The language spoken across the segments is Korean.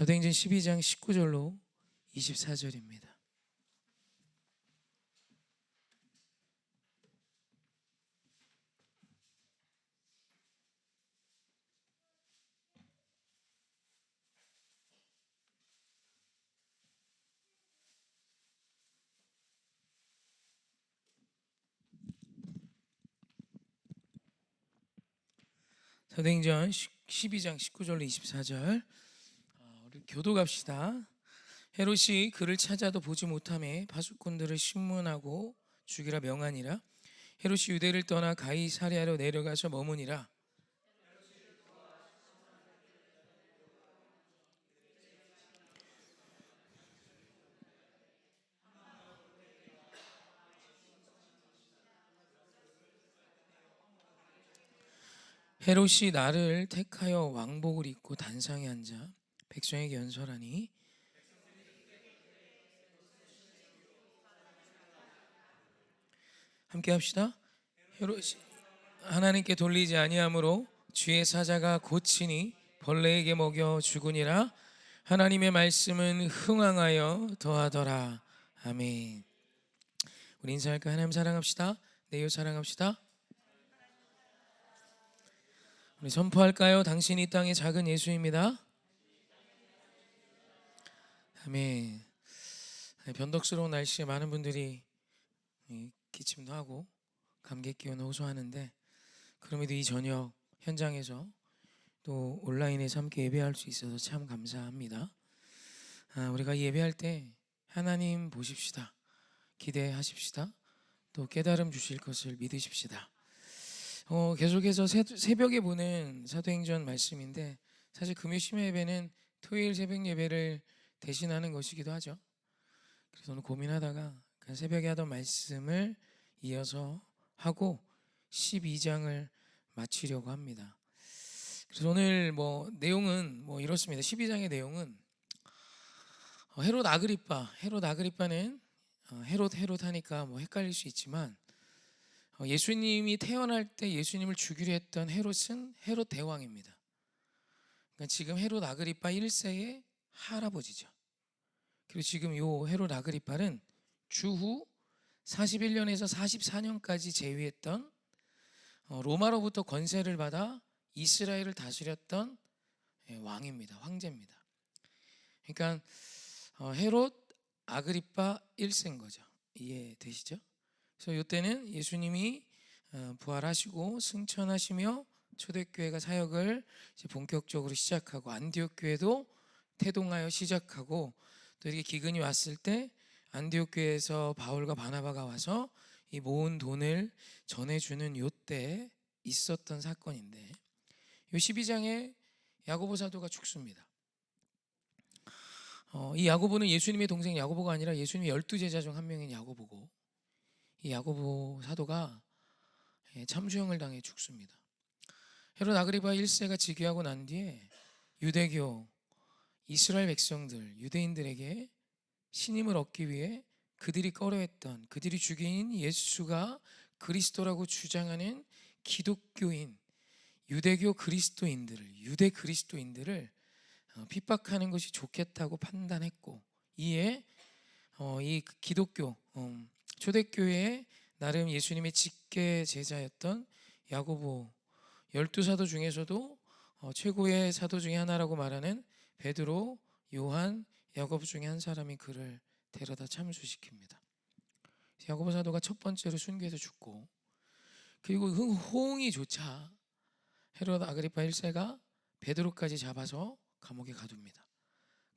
사도행전 12장 19절로 24절입니다. 사도행전 12장 19절로 24절. 우리 교독합시다. 헤롯이 그를 찾아도 보지 못하매 파수꾼들을 신문하고 죽이라 명하니라. 헤롯이 유대를 떠나 가이사랴로 내려가서 머무니라. 헤롯이 나를 택하여 왕복을 입고 단상에 앉아 백성에게 연설하니 함께 합시다. 헤롯이 하나님께 돌리지 아니하므로 주의 사자가 고치니 벌레에게 먹여 죽으니라. 하나님의 말씀은 흥왕하여 더하더라. 아멘. 우리 인사할까? 하나님 사랑합시다. 내 이웃 사랑합시다. 우리 선포할까요? 당신이 이 땅의 작은 예수입니다. 아멘. 변덕스러운 날씨에 많은 분들이 기침도 하고 감기 기운을 호소하는데, 그럼에도 이 저녁 현장에서 또 온라인에서 함께 예배할 수 있어서 참 감사합니다. 우리가 예배할 때 하나님 보십시다, 기대하십시다, 또 깨달음 주실 것을 믿으십시다. 계속해서 새벽에 보는 사도행전 말씀인데, 사실 금요 심야 예배는 토요일 새벽 예배를 대신하는 것이기도 하죠. 그래서 오늘 고민하다가 그 새벽에 하던 말씀을 이어서 하고 12장을 마치려고 합니다. 그래서 오늘 내용은 이렇습니다. 12장의 내용은 헤롯 아그리빠는 헤롯 하니까 헷갈릴 수 있지만, 예수님이 태어날 때 예수님을 죽이려 했던 헤롯은 헤롯 대왕입니다. 그러니까 지금 헤롯 아그리빠 1세의 할아버지죠. 그리고 지금 요 헤롯 아그리빠는 주후 41년에서 44년까지 재위했던, 로마로부터 권세를 받아 이스라엘을 다스렸던 왕입니다. 황제입니다. 그러니까 헤롯 아그리빠 1세인 거죠. 이해되시죠? 그래서 이때는 예수님이 부활하시고 승천하시며 초대교회가 사역을 이제 본격적으로 시작하고, 안디옥 교회도 태동하여 시작하고, 또 이렇게 기근이 왔을 때 안디옥 교회에서 바울과 바나바가 와서 이 모은 돈을 전해주는 요때 있었던 사건인데, 요 12장에 야고보 사도가 죽습니다. 이 야고보는 예수님의 동생 야고보가 아니라 예수님의 12제자 중 한 명인 야고보고, 이 야고보 사도가 참수형을 당해 죽습니다. 헤롯 아그리파 1세가 즉위하고 난 뒤에 유대교, 이스라엘 백성들, 유대인들에게 신임을 얻기 위해 그들이 꺼려했던, 그들이 죽인 예수가 그리스도라고 주장하는 기독교인, 유대 그리스도인들을 핍박하는 것이 좋겠다고 판단했고, 이에 이 기독교 초대교회의 나름 예수님의 직계 제자였던 야고보, 12사도 중에서도 최고의 사도 중에 하나라고 말하는 베드로, 요한, 야고보 중에 한 사람이 그를 데려다 참수시킵니다. 야고보 사도가 첫 번째로 순교해서 죽고, 그리고 호응이 조차 헤롯 아그리파 1세가 베드로까지 잡아서 감옥에 가둡니다.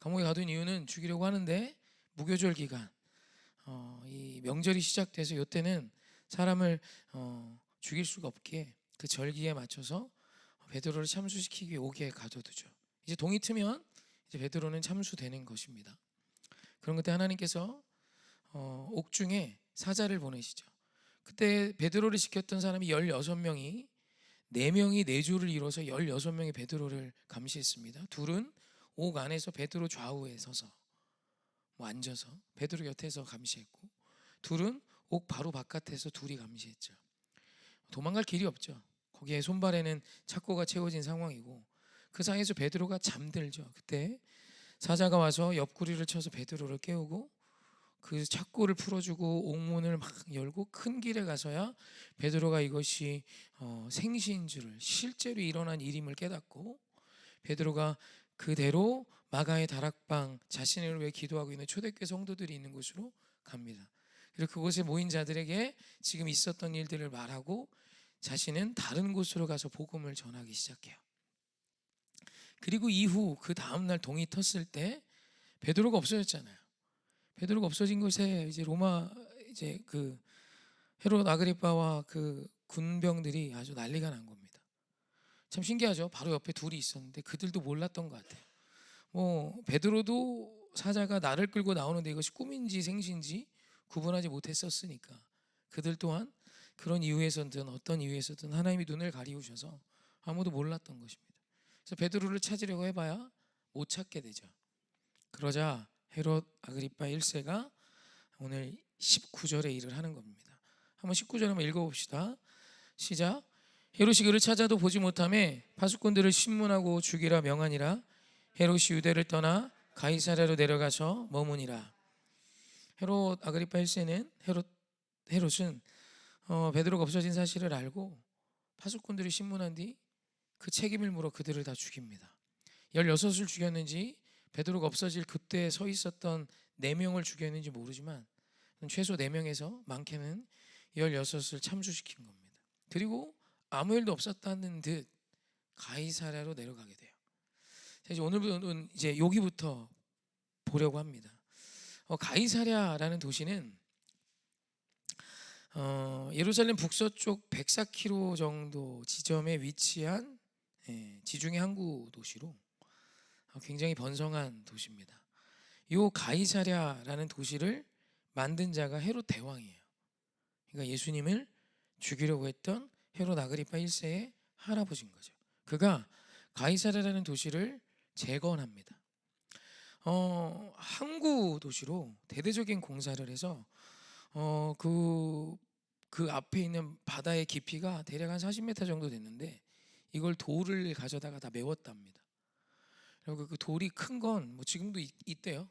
감옥에 가둔 이유는 죽이려고 하는데, 무교절 기간, 이 명절이 시작돼서 이때는 사람을 죽일 수가 없기에 그 절기에 맞춰서 베드로를 참수시키기 위해 옥에 가둬두죠. 이제 동이 트면 이제 베드로는 참수되는 것입니다. 그런 그때 하나님께서 옥중에 사자를 보내시죠. 그때 베드로를 지켰던 사람이 16명이 4명이 4조를 이뤄서 16명이 베드로를 감시했습니다. 둘은 옥 안에서 베드로 좌우에 서서 앉아서 베드로 곁에서 감시했고, 둘은 옥 바로 바깥에서 둘이 감시했죠. 도망갈 길이 없죠. 거기에 손발에는 착고가 채워진 상황이고, 그 상황에서 베드로가 잠들죠. 그때 사자가 와서 옆구리를 쳐서 베드로를 깨우고 그 착고를 풀어주고 옥문을 막 열고 큰 길에 가서야 베드로가 이것이 생시인 줄을, 실제로 일어난 일임을 깨닫고, 베드로가 그대로 마가의 다락방, 자신을 위해 기도하고 있는 초대교회 성도들이 있는 곳으로 갑니다. 그리고 그곳에 모인 자들에게 지금 있었던 일들을 말하고 자신은 다른 곳으로 가서 복음을 전하기 시작해요. 그리고 이후 그 다음날 동이 텄을 때 베드로가 없어졌잖아요. 베드로가 없어진 곳에 이제 로마 이제 그 헤롯 아그리빠와 그 군병들이 아주 난리가 난 겁니다. 참 신기하죠. 바로 옆에 둘이 있었는데 그들도 몰랐던 것 같아요. 베드로도 사자가 나를 끌고 나오는데 이것이 꿈인지 생신지 구분하지 못했었으니까 그들 또한 그런 이유에서든 어떤 이유에서든 하나님이 눈을 가리우셔서 아무도 몰랐던 것입니다. 그래서 베드로를 찾으려고 해봐야 못 찾게 되죠. 그러자 헤롯 아그리빠 1세가 오늘 19절에 일을 하는 겁니다. 한번 19절 한번 읽어봅시다. 시작. 헤롯이 그를 찾아도 보지 못하매 파수꾼들을 신문하고 죽이라 명하니라. 헤롯이 유대를 떠나 가이사랴로 내려가서 머무니라. 헤롯 아그리파 1세는 헤롯은 베드로가 없어진 사실을 알고 파수꾼들이 신문한 뒤 그 책임을 물어 그들을 다 죽입니다. 16을 죽였는지 베드로가 없어질 그때 서 있었던 4명을 죽였는지 모르지만 최소 4명에서 많게는 16을 참수시킨 겁니다. 그리고 아무 일도 없었다는 듯 가이사랴로 내려가게 돼요. 이제 오늘은 이제 여기부터 보려고 합니다. 가이사랴라는 도시는 예루살렘 북서쪽 104km 정도 지점에 위치한 지중해 항구 도시로 굉장히 번성한 도시입니다. 이 가이사랴라는 도시를 만든 자가 헤롯 대왕이에요. 그러니까 예수님을 죽이려고 했던 헤롯 아그리파 1세의 할아버지인 거죠. 그가 가이사랴라는 도시를 재건합니다. 항구 도시로 대대적인 공사를 해서 그 앞에 있는 바다의 깊이가 대략 한 40m 정도 됐는데 이걸 돌을 가져다가 다 메웠답니다. 그리고 그 돌이 큰 건 뭐 지금도 있대요.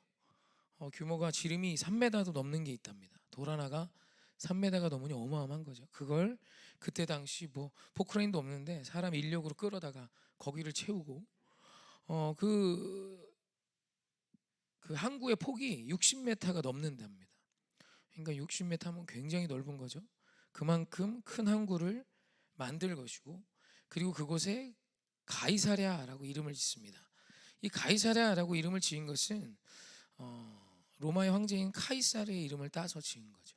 규모가 지름이 3m도 넘는 게 있답니다. 돌 하나가 3m가 넘으니 어마어마한 거죠. 그걸 그때 당시 뭐 포크레인도 없는데 사람 인력으로 끌어다가 거기를 채우고 그 항구의 폭이 60m가 넘는답니다. 그러니까 60m 하면 굉장히 넓은 거죠. 그만큼 큰 항구를 만들 것이고, 그리고 그곳에 가이사랴라고 이름을 짓습니다. 이 가이사랴라고 이름을 지은 것은 로마의 황제인 카이사르의 이름을 따서 지은 거죠.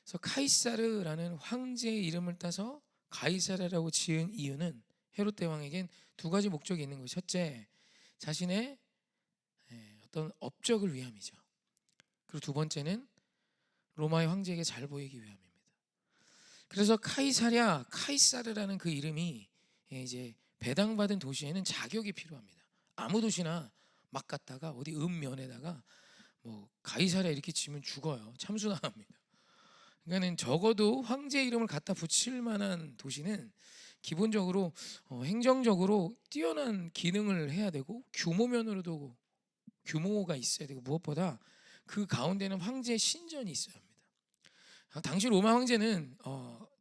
그래서 카이사르라는 황제의 이름을 따서 가이사랴라고 지은 이유는 헤롯 대왕에겐 두 가지 목적이 있는 거죠. 첫째, 자신의 어떤 업적을 위함이죠. 그리고 두 번째는 로마의 황제에게 잘 보이기 위함입니다. 그래서 카이사르라는 그 이름이 이제 배당받은 도시에는 자격이 필요합니다. 아무 도시나 막 갔다가 어디 읍면에다가 뭐 가이사랴 이렇게 치면 죽어요. 참수당합니다. 그러니까는 적어도 황제 이름을 갖다 붙일 만한 도시는 기본적으로 행정적으로 뛰어난 기능을 해야 되고 규모면으로도 규모가 있어야 되고, 무엇보다 그 가운데는 황제의 신전이 있어야 합니다. 당시 로마 황제는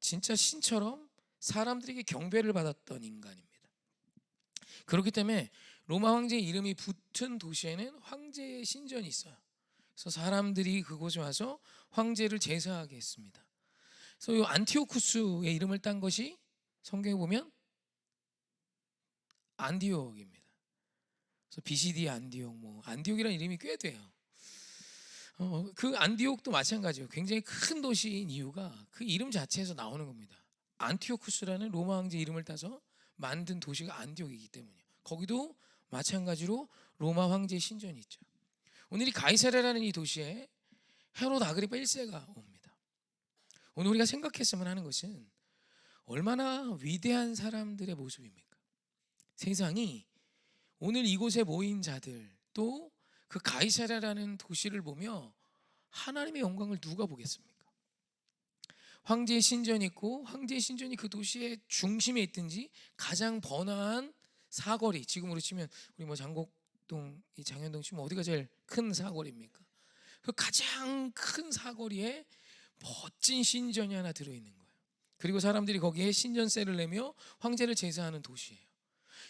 진짜 신처럼 사람들에게 경배를 받았던 인간입니다. 그렇기 때문에 로마 황제의 이름이 붙은 도시에는 황제의 신전이 있어요. 그래서 사람들이 그곳에 와서 황제를 제사하게 했습니다. 그래서 이 안티오쿠스의 이름을 딴 것이 성경에 보면 안디옥입니다. 그래서 BCD 안디옥, 안디옥이라는 이름이 꽤 돼요. 그 안디옥도 마찬가지예요. 굉장히 큰 도시인 이유가 그 이름 자체에서 나오는 겁니다. 안티오쿠스라는 로마 황제 이름을 따서 만든 도시가 안디옥이기 때문이에요. 거기도 마찬가지로 로마 황제 신전이 있죠. 오늘 이 가이사랴라는 이 도시에 헤롯 아그리파 1세가 옵니다. 오늘 우리가 생각했으면 하는 것은 얼마나 위대한 사람들의 모습입니까? 세상이 오늘 이곳에 모인 자들, 또 그 가이사랴라는 도시를 보며 하나님의 영광을 누가 보겠습니까? 황제의 신전이 있고, 황제의 신전이 그 도시의 중심에 있든지 가장 번화한 사거리, 지금으로 치면 우리 장곡 장현동, 이 장현동 치면 어디가 제일 큰 사거리입니까? 그 가장 큰 사거리에 멋진 신전이 하나 들어있는 거예요. 그리고 사람들이 거기에 신전세를 내며 황제를 제사하는 도시예요.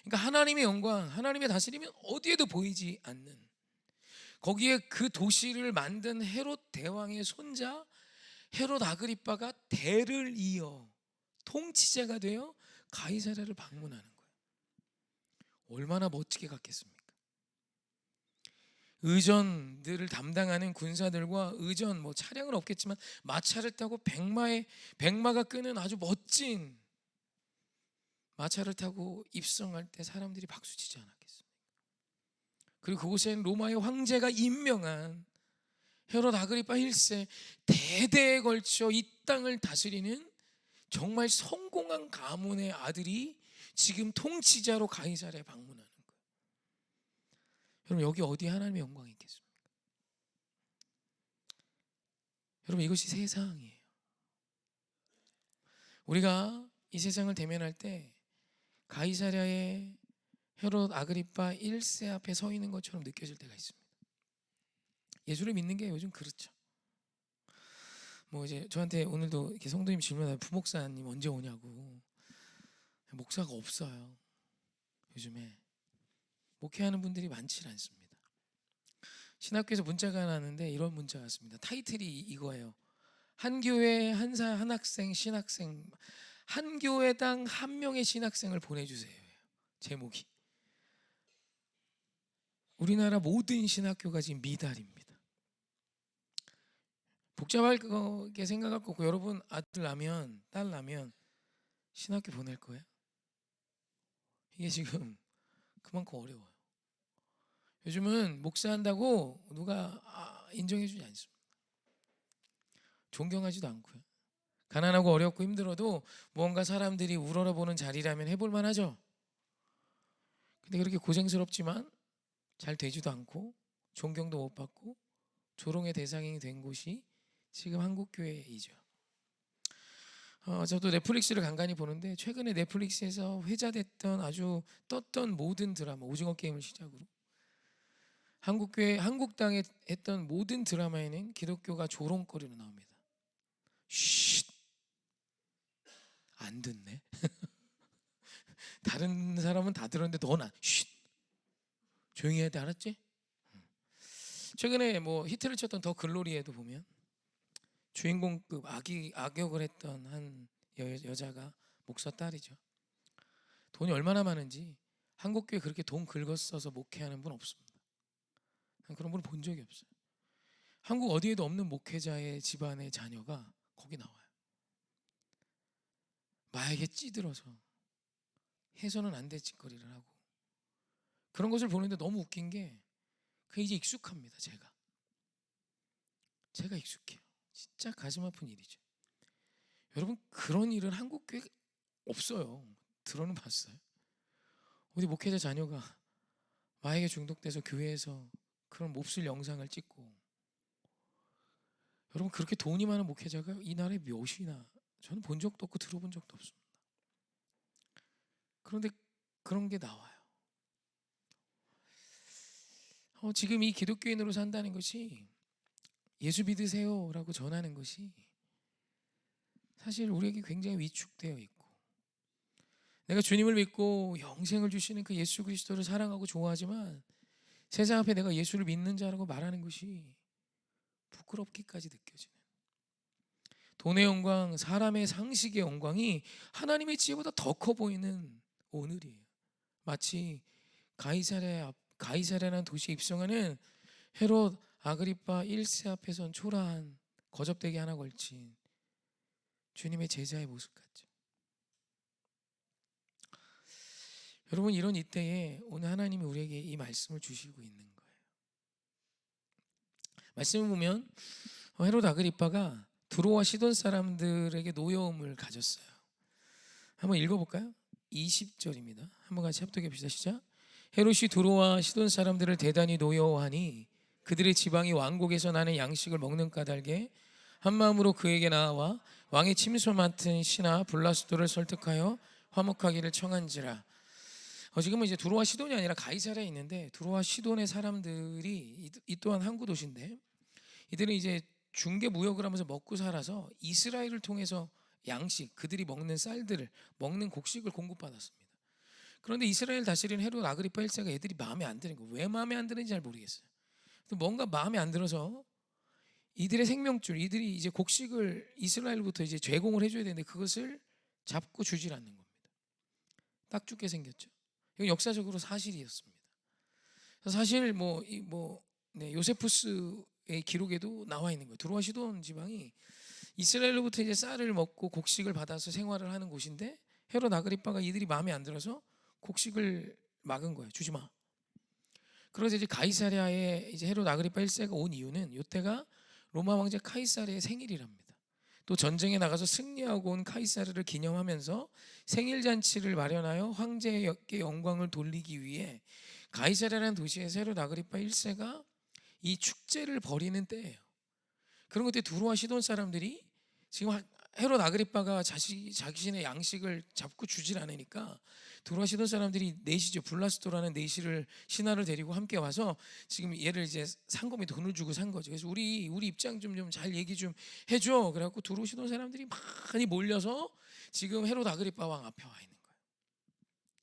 그러니까 하나님의 영광, 하나님의 다스림이 어디에도 보이지 않는, 거기에 그 도시를 만든 헤롯 대왕의 손자 헤롯 아그리빠가 대를 이어 통치자가 되어 가이사랴를 방문하는 거예요. 얼마나 멋지게 갔겠습니까? 의전들을 담당하는 군사들과 의전, 차량은 없겠지만 마차를 타고 백마가 끄는 아주 멋진 마차를 타고 입성할 때 사람들이 박수치지 않았겠습니까? 그리고 그곳에는 로마의 황제가 임명한 헤롯 아그리파 1세, 대대에 걸쳐 이 땅을 다스리는 정말 성공한 가문의 아들이 지금 통치자로 가이사랴에 방문하는 거예요. 여러분, 여기 어디 하나님의 영광이 있겠습니까? 여러분, 이것이 세상이에요. 우리가 이 세상을 대면할 때 가이사랴의 헤롯 아그리파 1세 앞에 서 있는 것처럼 느껴질 때가 있습니다. 예수를 믿는 게 요즘 그렇죠. 이제 저한테 오늘도 이렇게 성도님 질문하요. 부목사님 언제 오냐고. 목사가 없어요. 요즘에 목회하는 분들이 많지 않습니다. 신학교에서 문자가 나왔는데 이런 문자가 왔습니다. 타이틀이 이거예요. 한 교회 한 학생 신학생, 한 교회당 한 명의 신학생을 보내주세요. 제목이. 우리나라 모든 신학교가 지금 미달입니다. 복잡하게 생각할 거고, 여러분 아들 나면 딸 나면 신학교 보낼 거예요? 이게 지금 그만큼 어려워요. 요즘은 목사한다고 누가 인정해주지 않습니다. 존경하지도 않고요. 가난하고 어렵고 힘들어도 무언가 사람들이 우러러보는 자리라면 해볼 만하죠. 근데 그렇게 고생스럽지만 잘 되지도 않고 존경도 못 받고 조롱의 대상이 된 곳이 지금 한국교회이죠. 저도 넷플릭스를 간간히 보는데 최근에 넷플릭스에서 회자됐던 아주 떴던 모든 드라마, 오징어 게임을 시작으로 한국교회, 한국 땅에 했던 모든 드라마에는 기독교가 조롱거리로 나옵니다. 쉿, 안 듣네. 다른 사람은 다 들었는데 너는 안, 쉿, 조용히 해야 돼, 알았지? 최근에 히트를 쳤던 더 글로리에도 보면 주인공급 악역을 했던 한 여자가 목사 딸이죠. 돈이 얼마나 많은지 한국교회 그렇게 돈 긁어써서 목회하는 분 없습니다. 그런 분을 본 적이 없어요. 한국 어디에도 없는 목회자의 집안의 자녀가 거기 나와요. 마약에 찌들어서 해서는 안 될 짓거리를 하고, 그런 것을 보는데 너무 웃긴 게 그게 이제 익숙합니다. 제가 익숙해요. 진짜 가슴 아픈 일이죠. 여러분, 그런 일은 한국교회 없어요. 들어는 봤어요? 어디 목회자 자녀가 마약에 중독돼서 교회에서 그런 몹쓸 영상을 찍고, 여러분, 그렇게 돈이 많은 목회자가 이 나라에 몇이나, 저는 본 적도 없고 들어본 적도 없습니다. 그런데 그런 게 나와요. 지금 이 기독교인으로 산다는 것이, 예수 믿으세요 라고 전하는 것이 사실 우리에게 굉장히 위축되어 있고, 내가 주님을 믿고 영생을 주시는 그 예수 그리스도를 사랑하고 좋아하지만 세상 앞에 내가 예수를 믿는 자라고 말하는 것이 부끄럽기까지 느껴지는, 돈의 영광, 사람의 상식의 영광이 하나님의 지혜보다 더 커 보이는 오늘이에요. 마치 가이사랴라는 도시에 입성하는 헤롯 아그리파 1세 앞에 선 초라한 거접대기 하나 걸친 주님의 제자의 모습 같죠. 여러분, 이런 이때에 오늘 하나님이 우리에게 이 말씀을 주시고 있는 거예요. 말씀을 보면 헤롯 아그리파가 두로와 시돈 사람들에게 노여움을 가졌어요. 한번 읽어볼까요? 20절입니다. 한번 같이 합독해 봅시다. 시작. 헤롯이 두로와 시돈 사람들을 대단히 노여워하니 그들의 지방이 왕국에서 나는 양식을 먹는 까닭에 한 마음으로 그에게 나아와 왕의 침소 맡은 신하 블라스도를 설득하여 화목하기를 청한지라. 지금은 이제 두로와 시돈이 아니라 가이사랴에 있는데, 두로와 시돈의 사람들이 이 또한 항구 도시인데, 이들은 이제 중개 무역을 하면서 먹고 살아서 이스라엘을 통해서 양식, 그들이 먹는 쌀들을, 먹는 곡식을 공급받았습니다. 그런데 이스라엘 다스리는 헤롯 아그리파 1세가 애들이 마음에 안 드는 거예요. 왜 마음에 안 드는지 잘 모르겠어요. 뭔가 마음에 안 들어서 이들의 생명줄, 이들이 이제 곡식을 이스라엘부터 이제 제공을 해줘야 되는데 그것을 잡고 주질 않는 겁니다. 딱 죽게 생겼죠. 이건 역사적으로 사실이었습니다. 사실 요세푸스의 기록에도 나와 있는 거예요. 두로와 시돈 지방이 이스라엘로부터 이제 쌀을 먹고 곡식을 받아서 생활을 하는 곳인데, 헤롯 아그리파가 이들이 마음에 안 들어서 곡식을 막은 거예요. 주지 마. 그래서 이제 가이사랴에 이제 헤롯 아그리파 1세가 온 이유는 이때가 로마 왕자 카이사르의 생일이랍니다. 또 전쟁에 나가서 승리하고 온 카이사르를 기념하면서 생일 잔치를 마련하여 황제에게 영광을 돌리기 위해 가이사랴라는 도시에서 헤롯 아그리파 1세가 이 축제를 벌이는 때예요. 그런 그때 두로와 시돈 사람들이 지금 헤롯 아그리파가 자신의 양식을 잡고 주질 않으니까 두로와 시돈 사람들이 내시죠. 블라스토라는 내시를 신하를 데리고 함께 와서 지금 얘를 이제 산 겁니다. 돈을 주고 산 거죠. 그래서 우리 입장 좀 잘 얘기 좀 해줘. 그래갖고 두로와 시돈 사람들이 많이 몰려서 지금 헤롯 아그리파 왕 앞에 와 있는 거예요.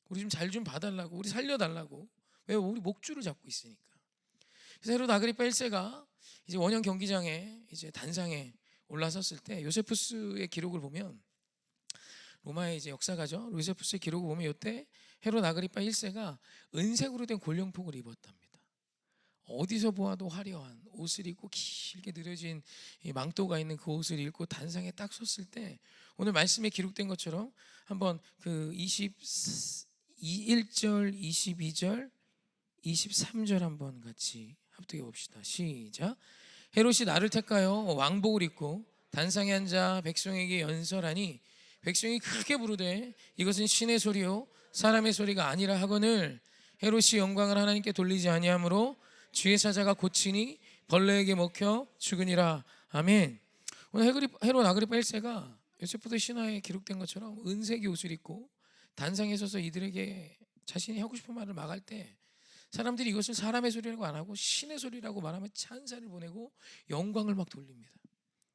우리 좀 잘 좀 봐달라고, 우리 살려달라고. 왜? 우리 목줄을 잡고 있으니까. 그래서 헤롯 아그리파 1세가 이제 원형 경기장에 이제 단상에 올라섰을 때 요세푸스의 기록을 보면, 로마의 이제 역사가죠. 요세푸스의 기록을 보면 이때 헤롯 아그리파 1세가 은색으로 된 골령복을 입었답니다. 어디서 보아도 화려한 옷을 입고 길게 늘어진 망토가 있는 그 옷을 입고 단상에 딱 섰을 때, 오늘 말씀에 기록된 것처럼 한번 그 21절, 22절, 23절 한번 같이 합독해 봅시다. 시작. 헤롯이 나를 택하여 왕복을 입고 단상에 앉아 백성에게 연설하니 백성이 크게 부르되 이것은 신의 소리요 사람의 소리가 아니라 하거늘 헤롯이 영광을 하나님께 돌리지 아니하므로 주의 사자가 고치니 벌레에게 먹혀 죽으니라. 아멘. 오늘 헤롯 아그리파 1세가 요세푸스 신화에 기록된 것처럼 은색의 옷을 입고 단상에 서서 이들에게 자신이 하고 싶은 말을 막을 때, 사람들이 이것을 사람의 소리라고 안 하고 신의 소리라고 말하면 찬사를 보내고 영광을 막 돌립니다.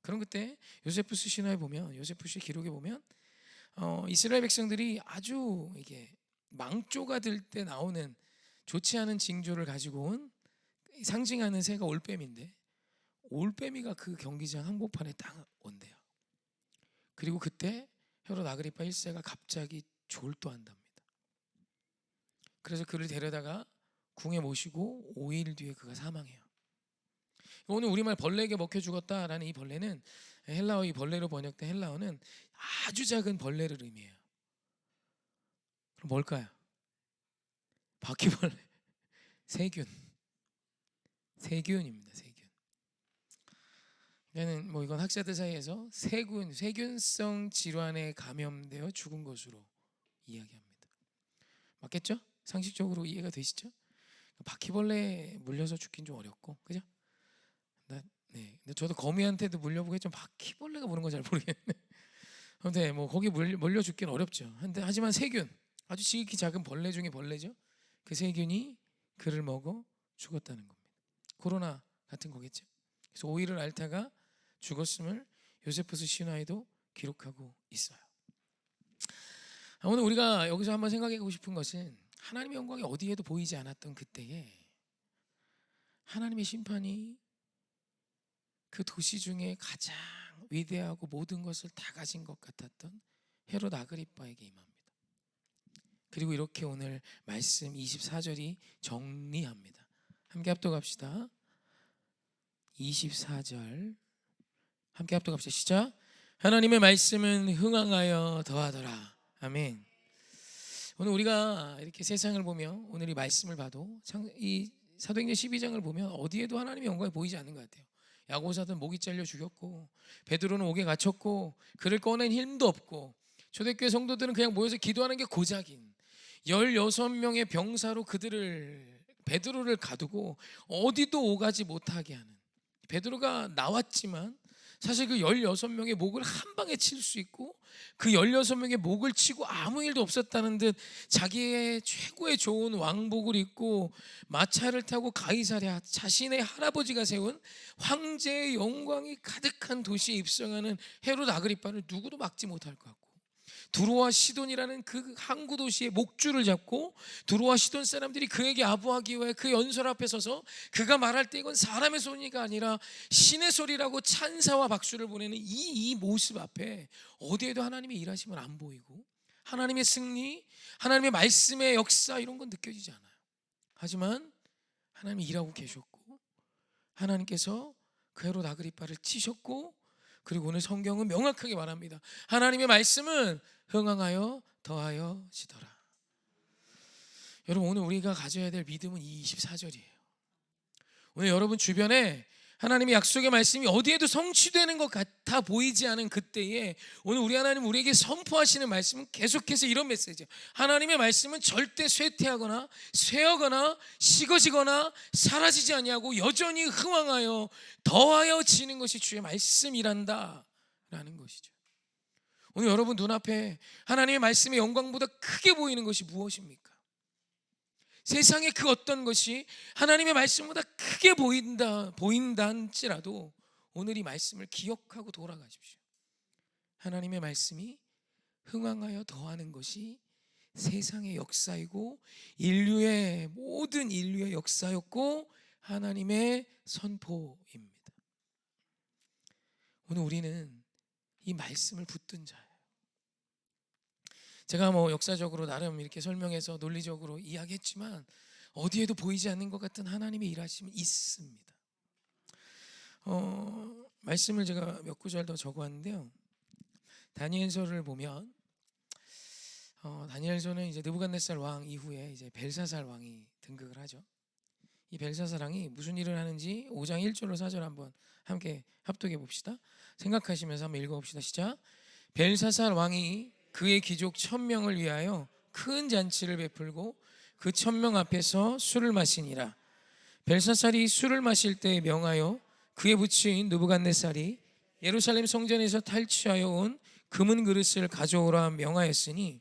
그럼 그때 요세푸스 신화에 보면, 요세푸스 기록에 보면 이스라엘 백성들이 아주 이게 망조가 들 때 나오는 좋지 않은 징조를 가지고 온 상징하는 새가 올빼미인데, 올빼미가 그 경기장 한복판에 딱 온대요. 그리고 그때 헤롯 아그리파 1세가 갑자기 졸도한답니다. 그래서 그를 데려다가 궁에 모시고 5일 뒤에 그가 사망해요. 오늘 우리말 벌레에게 먹혀 죽었다라는 이 벌레는, 헬라어 이 벌레로 번역된 헬라어는 아주 작은 벌레를 의미해요. 그럼 뭘까요? 바퀴벌레, 세균입니다. 세균. 이거는 이건 학자들 사이에서 세균성 질환에 감염되어 죽은 것으로 이야기합니다. 맞겠죠? 상식적으로 이해가 되시죠? 바퀴벌레에 물려서 죽긴 좀 어렵고, 그죠? 근데 저도 거미한테도 물려보고 했지만 바퀴벌레가 무는 건 잘 모르겠네. 근데 거기 물려 죽기는 어렵죠. 하지만 세균, 아주 지극히 작은 벌레 중에 벌레죠. 그 세균이 그를 먹어 죽었다는 겁니다. 코로나 같은 거겠죠. 그래서 5일을 앓다가 죽었음을 요세푸스 신화에도 기록하고 있어요. 오늘 우리가 여기서 한번 생각해보고 싶은 것은, 하나님의 영광이 어디에도 보이지 않았던 그때에 하나님의 심판이 그 도시 중에 가장 위대하고 모든 것을 다 가진 것 같았던 헤롯 아그리파에게 임합니다. 그리고 이렇게 오늘 말씀 24절이 정리합니다. 함께 합독합시다. 24절 함께 합독합시다. 시작. 하나님의 말씀은 흥황하여 더하더라. 아멘. 오늘 우리가 이렇게 세상을 보며, 오늘 이 말씀을 봐도 이 사도행전 12장을 보면 어디에도 하나님의 영광이 보이지 않는 것 같아요. 야고보사도는 목이 잘려 죽였고, 베드로는 옥에 갇혔고, 그를 꺼낸 힘도 없고, 초대교회 성도들은 그냥 모여서 기도하는 게 고작인 16명의 병사로 베드로를 가두고 어디도 오가지 못하게 하는, 베드로가 나왔지만 사실 그 16명의 목을 한 방에 칠 수 있고 그 16명의 목을 치고 아무 일도 없었다는 듯 자기의 최고의 좋은 왕복을 입고 마차를 타고 가이사랴, 자신의 할아버지가 세운 황제의 영광이 가득한 도시에 입성하는 헤롯 아그리빠를 누구도 막지 못할 것 같고, 두로와 시돈이라는 그 항구 도시의 목줄을 잡고 두로와 시돈 사람들이 그에게 아부하기 위해 그 연설 앞에 서서 그가 말할 때 이건 사람의 소리가 아니라 신의 소리라고 찬사와 박수를 보내는 이 모습 앞에 어디에도 하나님의 일하심은 안 보이고 하나님의 승리, 하나님의 말씀의 역사 이런 건 느껴지지 않아요. 하지만 하나님이 일하고 계셨고 하나님께서 그 헤롯 아그리빠를 치셨고, 그리고 오늘 성경은 명확하게 말합니다. 하나님의 말씀은 흥황하여 더하여지더라. 여러분, 오늘 우리가 가져야 될 믿음은 이 24절이에요. 오늘 여러분 주변에 하나님의 약속의 말씀이 어디에도 성취되는 것 같아 보이지 않은 그때에 오늘 우리 하나님 우리에게 선포하시는 말씀은 계속해서 이런 메시지예요. 하나님의 말씀은 절대 쇠퇴하거나 쇠하거나 식어지거나 사라지지 아니하고 여전히 흥황하여 더하여지는 것이 주의 말씀이란다 라는 것이죠. 오늘 여러분 눈앞에 하나님의 말씀의 영광보다 크게 보이는 것이 무엇입니까? 세상의 그 어떤 것이 하나님의 말씀보다 크게 보인다 할지라도 오늘 이 말씀을 기억하고 돌아가십시오. 하나님의 말씀이 흥황하여 더하는 것이 세상의 역사이고 모든 인류의 역사였고 하나님의 선포입니다. 오늘 우리는 이 말씀을 붙든 자예요. 제가 역사적으로 나름 이렇게 설명해서 논리적으로 이야기했지만 어디에도 보이지 않는 것 같은 하나님의 일하심이 있습니다. 말씀을 제가 몇 구절 더 적어왔는데요. 다니엘서를 보면 다니엘서는 이제 느부갓네살 왕 이후에 이제 벨사살 왕이 등극을 하죠. 이 벨사살 왕이 무슨 일을 하는지 5장 1절로 4절 한번 함께 합독해 봅시다. 생각하시면서 한번 읽어봅시다. 시작. 벨사살 왕이 그의 귀족 1000명을 위하여 큰 잔치를 베풀고 그 1000명 앞에서 술을 마시니라. 벨사살이 술을 마실 때 명하여 그의 부친 느부갓네살이 예루살렘 성전에서 탈취하여 온 금은 그릇을 가져오라 명하였으니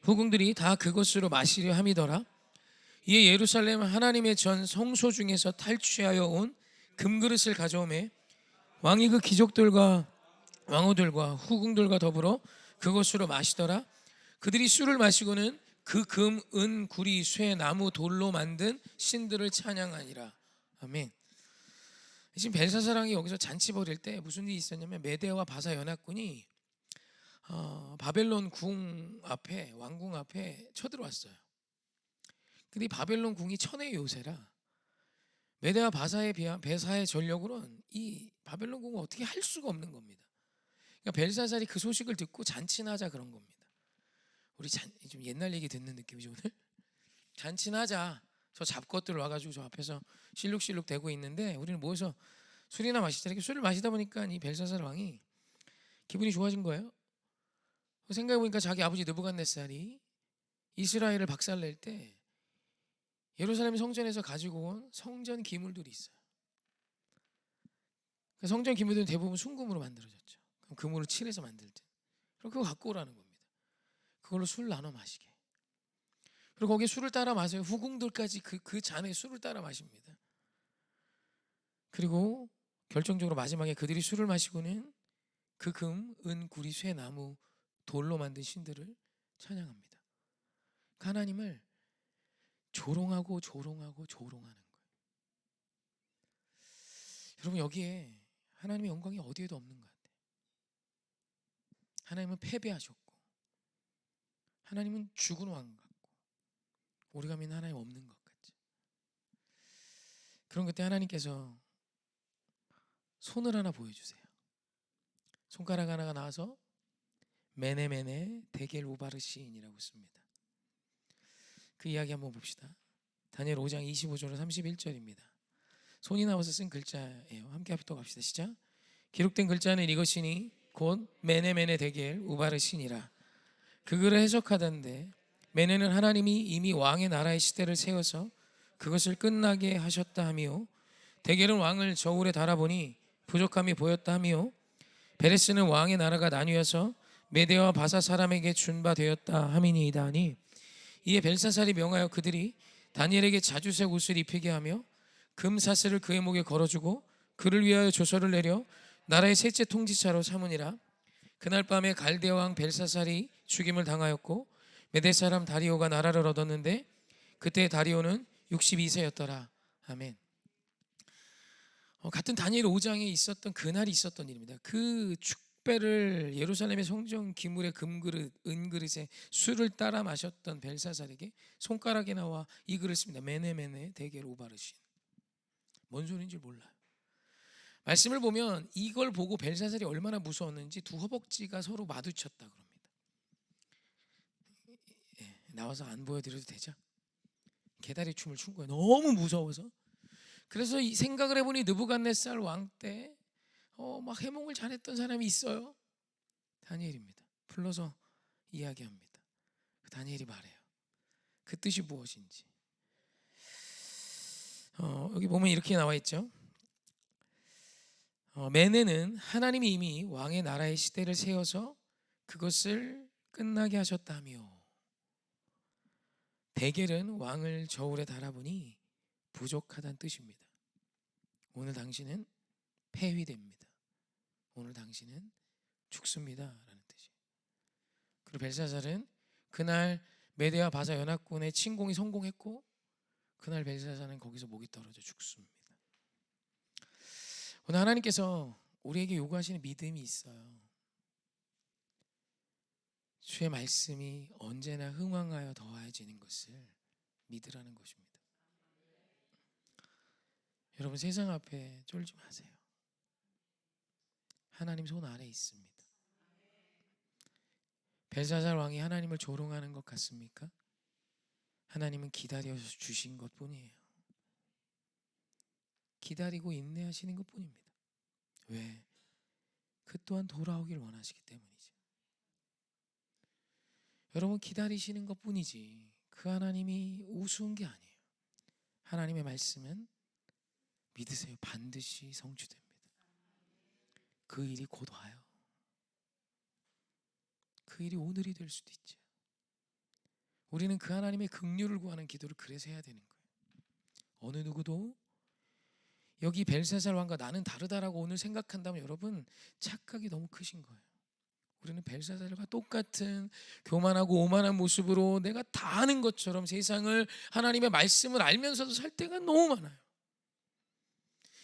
후궁들이 다 그것으로 마시려 함이더라. 이에 예루살렘 하나님의 전 성소 중에서 탈취하여 온 금그릇을 가져오매 왕이 그 귀족들과 왕후들과 후궁들과 더불어 그것으로 마시더라. 그들이 술을 마시고는 그 금, 은, 구리, 쇠, 나무, 돌로 만든 신들을 찬양하니라. 아멘. 지금 벨사사랑이 여기서 잔치 벌일 때 무슨 일이 있었냐면 메대와 바사 연합군이 바벨론 궁 앞에, 왕궁 앞에 쳐들어왔어요. 근데 이 바벨론 궁이 천의 요새라 메대와 베사의 전력으로는 이 바벨론 궁을 어떻게 할 수가 없는 겁니다. 그러니까 벨사살이 그 소식을 듣고 잔치나 하자 그런 겁니다. 우리 좀 옛날 얘기 듣는 느낌이죠 오늘? 잔치나 하자. 저 잡것들 와가지고 저 앞에서 실룩실룩 대고 있는데 우리는 모여서 술이나 마시자. 이렇게 술을 마시다 보니까 이 벨사살 왕이 기분이 좋아진 거예요. 생각해보니까 자기 아버지 느부갓네살이 이스라엘을 박살낼 때 예루살렘 성전에서 가지고 온 성전 기물들이 있어요. 성전 기물들은 대부분 순금으로 만들어졌죠. 그럼 금으로 칠해서 만들 때 그럼 그거 갖고 오라는 겁니다. 그걸로 술 나눠 마시게. 그리고 거기에 술을 따라 마셔요. 후궁들까지 그 잔에 술을 따라 마십니다. 그리고 결정적으로 마지막에 그들이 술을 마시고는 그 금, 은, 구리, 쇠, 나무, 돌로 만든 신들을 찬양합니다. 하나님을 조롱하고 조롱하는 거예요. 여러분 여기에 하나님의 영광이 어디에도 없는 것 같아요. 하나님은 패배하셨고 하나님은 죽은 왕 같고 우리가 믿는 하나님 없는 것 같죠. 그런 그때 하나님께서 손을 하나 보여주세요. 손가락 하나가 나와서 메네메네 데겔 우바르시인이라고 씁니다. 그 이야기 한번 봅시다. 다니엘 5장 25절로 31절입니다. 손이 나와서 쓴 글자예요. 함께 합독합시다. 시작. 기록된 글자는 이것이니 곧 메네메네 데겔 우바르시니라. 그 글을 해석하던대 메네는 하나님이 이미 왕의 나라의 시대를 세워서 그것을 끝나게 하셨다 하며 대겔은 왕을 저울에 달아보니 부족함이 보였다 하며 베레스는 왕의 나라가 나뉘어서 메대와 바사 사람에게 준 바 되었다 함이니이다 하니 이에 벨사살이 명하여 그들이 다니엘에게 자주색 옷을 입히게 하며 금 사슬을 그의 목에 걸어주고 그를 위하여 조서를 내려 나라의 셋째 통치자로 삼으니라. 그날 밤에 갈대 왕 벨사살이 죽임을 당하였고 메대 사람 다리오가 나라를 얻었는데 그때 다리오는 62세였더라. 아멘. 같은 다니엘 5장에 있었던 그날이 있었던 일입니다. 그 축배를 예루살렘의 성전 기물의 금그릇, 은그릇에 술을 따라 마셨던 벨사살에게 손가락에 나와 이 그릇을 씁니다. 메네메네 대겔 오바르신. 뭔 소리인지 몰라요. 말씀을 보면 이걸 보고 벨사살이 얼마나 무서웠는지 두 허벅지가 서로 마주쳤다 그럽니다. 나와서 안 보여드려도 되죠? 개다리 춤을 춘 거예요. 너무 무서워서. 그래서 이 생각을 해보니 느부갓네살 왕 때 막 해몽을 잘했던 사람이 있어요. 다니엘입니다. 불러서 이야기합니다. 다니엘이 말해요. 그 뜻이 무엇인지. 여기 보면 이렇게 나와 있죠. 메네는 하나님이 이미 왕의 나라의 시대를 세워서 그것을 끝나게 하셨다며 대겔은 왕을 저울에 달아보니 부족하다는 뜻입니다. 오늘 당신은 폐위됩니다. 오늘 당신은 죽습니다 라는 뜻이에요. 그리고 벨사살은 그날 메대와 바사 연합군의 침공이 성공했고 그날 벨사살은 거기서 목이 떨어져 죽습니다. 오늘 하나님께서 우리에게 요구하시는 믿음이 있어요. 주의 말씀이 언제나 흥왕하여 더하여지는 것을 믿으라는 것입니다. 여러분 세상 앞에 쫄지 마세요. 하나님 손 아래 있습니다. 벨사살 왕이 하나님을 조롱하는 것 같습니까? 하나님은 기다려서 주신 것뿐이에요. 기다리고 인내하시는 것뿐입니다. 왜? 그 또한 돌아오길 원하시기 때문이죠. 여러분 기다리시는 것뿐이지 그 하나님이 우스운 게 아니에요. 하나님의 말씀은 믿으세요. 반드시 성취됩니다. 그 일이 곧 와요. 그 일이 오늘이 될 수도 있죠. 우리는 그 하나님의 긍휼을 구하는 기도를 그래서 해야 되는 거예요. 어느 누구도 여기 벨사살 왕과 나는 다르다라고 오늘 생각한다면 여러분 착각이 너무 크신 거예요. 우리는 벨사살과 똑같은 교만하고 오만한 모습으로 내가 다 아는 것처럼 세상을 하나님의 말씀을 알면서도 살 때가 너무 많아요.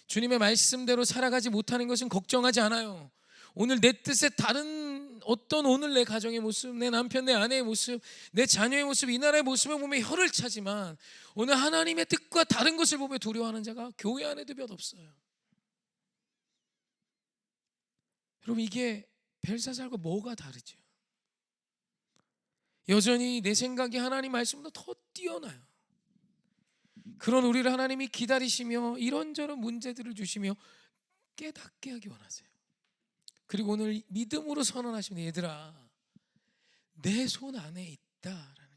주님의 말씀대로 살아가지 못하는 것은 걱정하지 않아요. 오늘 내 뜻에 다른 어떤 오늘 내 가정의 모습, 내 남편, 내 아내의 모습, 내 자녀의 모습, 이 나라의 모습을 보면 혀를 차지만 오늘 하나님의 뜻과 다른 것을 보며 두려워하는 자가 교회 안에도 몇 없어요. 여러분 이게 벨사살과 뭐가 다르죠? 여전히 내 생각이 하나님 말씀보다 더 뛰어나요. 그런 우리를 하나님이 기다리시며 이런저런 문제들을 주시며 깨닫게 하기 원하세요. 그리고 오늘 믿음으로 선언하시면 얘들아 내 손 안에 있다라는 거예요.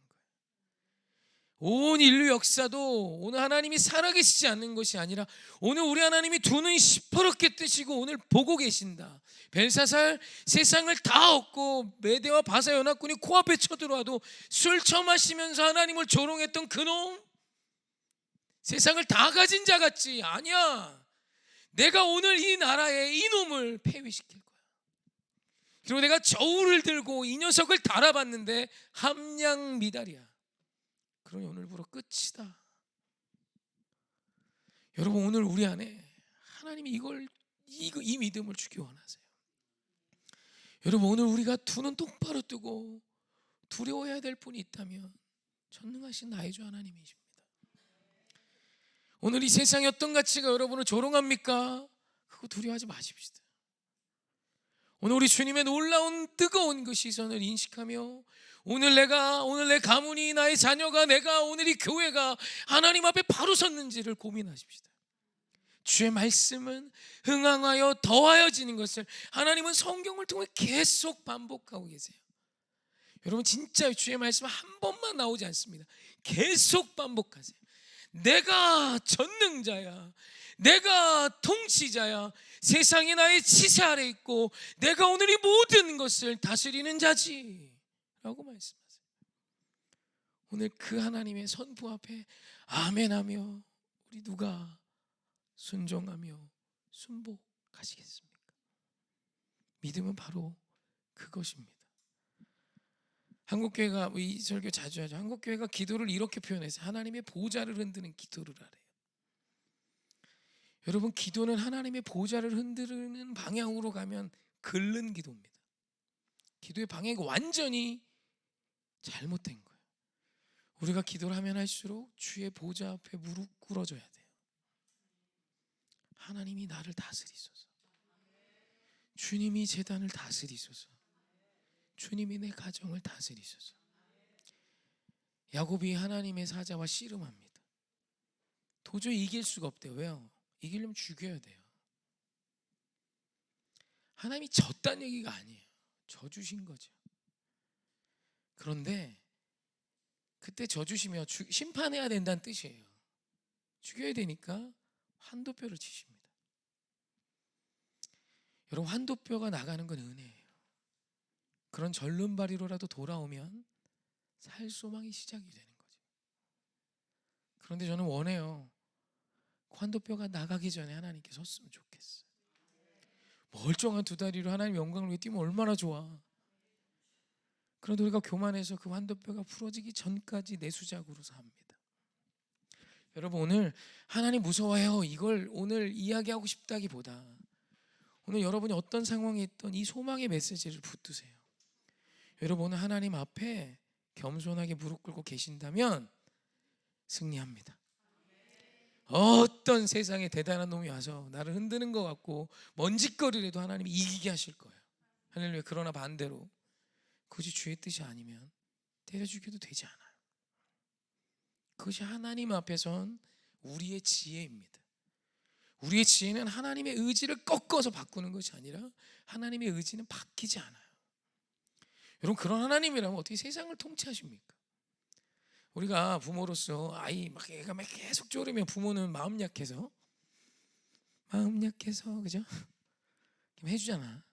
온 인류 역사도 오늘 하나님이 살아계시지 않는 것이 아니라 오늘 우리 하나님이 두 눈이 시퍼렇게 뜨시고 오늘 보고 계신다. 벨사살 세상을 다 얻고 메대와 바사 연합군이 코앞에 쳐들어와도 술 처마시면서 하나님을 조롱했던 그놈 세상을 다 가진 자 같지? 아니야. 내가 오늘 이 나라에 이놈을 폐위시킬 거야. 그리고 내가 저울을 들고 이 녀석을 달아봤는데 함량 미달이야. 그러니 오늘부로 끝이다. 여러분 오늘 우리 안에 하나님이 이 믿음을 주기 원하세요. 여러분 오늘 우리가 두 눈 똑바로 뜨고 두려워해야 될 분이 있다면 전능하신 나의 주 하나님이십니다. 오늘 이 세상의 어떤 가치가 여러분을 조롱합니까? 그거 두려워하지 마십시다. 오늘 우리 주님의 놀라운 뜨거운 그 시선을 인식하며 오늘 내 가문이 나의 자녀가 내가 오늘 이 교회가 하나님 앞에 바로 섰는지를 고민하십시다. 주의 말씀은 흥황하여 더하여지는 것을 하나님은 성경을 통해 계속 반복하고 계세요. 여러분 진짜 주의 말씀 한 번만 나오지 않습니다. 계속 반복하세요. 내가 전능자야. 내가 통치자야. 세상이 나의 지세 아래 있고 내가 오늘 이 모든 것을 다스리는 자지 라고 말씀하세요. 오늘 그 하나님의 선포 앞에 아멘하며 우리 누가 순종하며 순복하시겠습니까? 믿음은 바로 그것입니다. 한국교회가 이 설교 자주 하죠. 한국교회가 기도를 이렇게 표현해서 하나님의 보좌를 흔드는 기도를 하래요. 여러분, 기도는 하나님의 보좌를 흔드는 방향으로 가면 긁는 기도입니다. 기도의 방향이 완전히 잘못된 거예요. 우리가 기도를 하면 할수록 주의 보좌 앞에 무릎 꿇어져야 돼요. 하나님이 나를 다스리소서. 주님이 제단을 다스리소서. 주님이 내 가정을 다스리소서. 야곱이 하나님의 사자와 씨름합니다. 도저히 이길 수가 없대요. 왜요? 이기려면 죽여야 돼요. 하나님이 졌다는 얘기가 아니에요. 져주신 거죠. 그런데 그때 져주시며 심판해야 된다는 뜻이에요. 죽여야 되니까 환도뼈를 치십니다. 여러분, 환도뼈가 나가는 건 은혜예요. 그런 절름발이로라도 돌아오면 살 소망이 시작이 되는 거죠. 그런데 저는 원해요. 환도뼈가 나가기 전에 하나님께 섰으면 좋겠어요. 멀쩡한 두 다리로 하나님 영광을 위해 뛰면 얼마나 좋아. 그런데 우리가 교만해서 그 환도뼈가 부러지기 전까지 내수작으로 삽니다. 여러분, 오늘 하나님 무서워해요 이걸 오늘 이야기하고 싶다기보다 오늘 여러분이 어떤 상황에 있던 이 소망의 메시지를 붙드세요. 여러분, 오늘 하나님 앞에 겸손하게 무릎 꿇고 계신다면 승리합니다. 어떤 세상에 대단한 놈이 와서 나를 흔드는 것 같고 먼지거리라도 하나님이 이기게 하실 거예요. 할렐루야. 그러나 반대로 그것이 주의 뜻이 아니면 때려 죽여도 되지 않아요. 그것이 하나님 앞에선 우리의 지혜입니다. 우리의 지혜는 하나님의 의지를 꺾어서 바꾸는 것이 아니라 하나님의 의지는 바뀌지 않아요. 여러분, 그런 하나님이라면 어떻게 세상을 통치하십니까? 우리가 부모로서 아이 막 애가 막 계속 졸으면 부모는 마음 약해서 그죠? 해주잖아.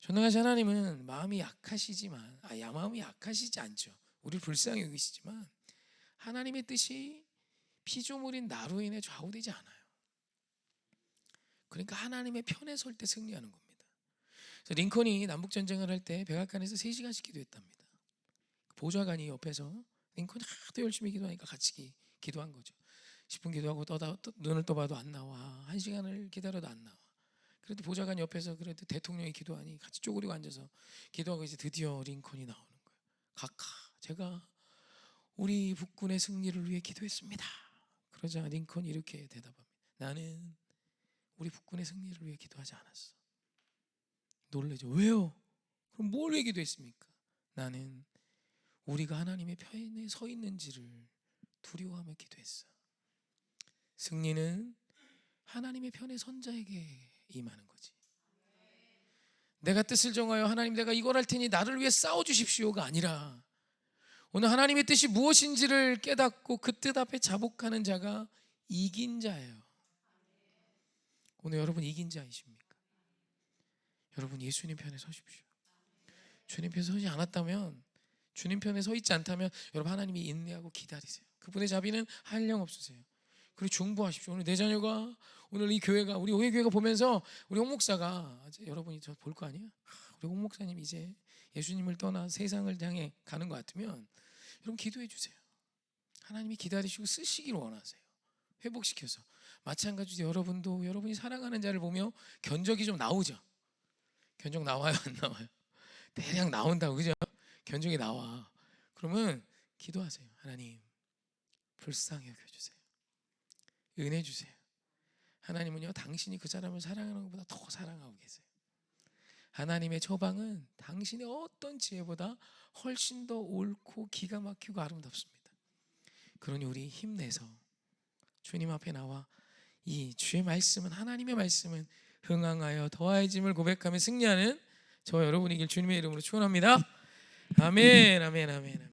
전능하신 하나님은 마음이 약하시지만 마음이 약하시지 않죠. 우리를 불쌍히 여기시지만 하나님의 뜻이 피조물인 나로 인해 좌우되지 않아요. 그러니까 하나님의 편에 설 때 승리하는 겁니다. 그래서 링컨이 남북전쟁을 할 때 백악관에서 3시간씩 기도했답니다. 보좌관이 옆에서 링컨이 하도 열심히 기도하니까 같이 기도한 거죠. 10분 기도하고 눈을 떠봐도 안 나와. 1시간을 기다려도 안 나와. 그래도 보좌관 옆에서 그래도 대통령이 기도하니 같이 쪼그리고 앉아서 기도하고 이제 드디어 링컨이 나오는 거예요. 각하, 제가 우리 북군의 승리를 위해 기도했습니다. 그러자 링컨이 이렇게 대답합니다. 나는 우리 북군의 승리를 위해 기도하지 않았어. 놀라죠. 왜요? 그럼 뭘 위해 기도했습니까? 나는 우리가 하나님의 편에 서 있는지를 두려워하며 기도했어. 승리는 하나님의 편에 선 자에게 임하는 거지. 내가 뜻을 정하여 하나님 내가 이걸 할 테니 나를 위해 싸워주십시오가 아니라 오늘 하나님의 뜻이 무엇인지를 깨닫고 그 뜻 앞에 자복하는 자가 이긴 자예요. 오늘 여러분 이긴 자이십니까? 여러분 예수님 편에 서십시오. 주님 편에 서지 않았다면, 주님 편에 서 있지 않다면 여러분 하나님이 인내하고 기다리세요. 그분의 자비는 한량 없으세요. 그리고 중보하십시오. 오늘 내 자녀가, 오늘 이 교회가, 우리 오해 교회가 보면서 우리 홍 목사가, 여러분이 저 볼 거 아니에요? 우리 홍 목사님 이제 예수님을 떠나 세상을 향해 가는 것 같으면 여러분 기도해 주세요. 하나님이 기다리시고 쓰시길 원하세요. 회복시켜서. 마찬가지로 여러분도 여러분이 사랑하는 자를 보며 견적이 좀 나오죠. 견적 나와요, 안 나와요? 대략 나온다고, 그죠? 견적이 나와. 그러면 기도하세요. 하나님 불쌍히 여겨주세요. 은혜 주세요. 하나님은요, 당신이 그 사람을 사랑하는 것보다 더 사랑하고 계세요. 하나님의 처방은 당신의 어떤 지혜보다 훨씬 더 옳고 기가 막히고 아름답습니다. 그러니 우리 힘내서 주님 앞에 나와 이 주의 말씀은, 하나님의 말씀은 흥황하여 더하여짐을 고백하며 승리하는 저와 여러분이길 주님의 이름으로 축원합니다. 아멘, 아멘, 아멘.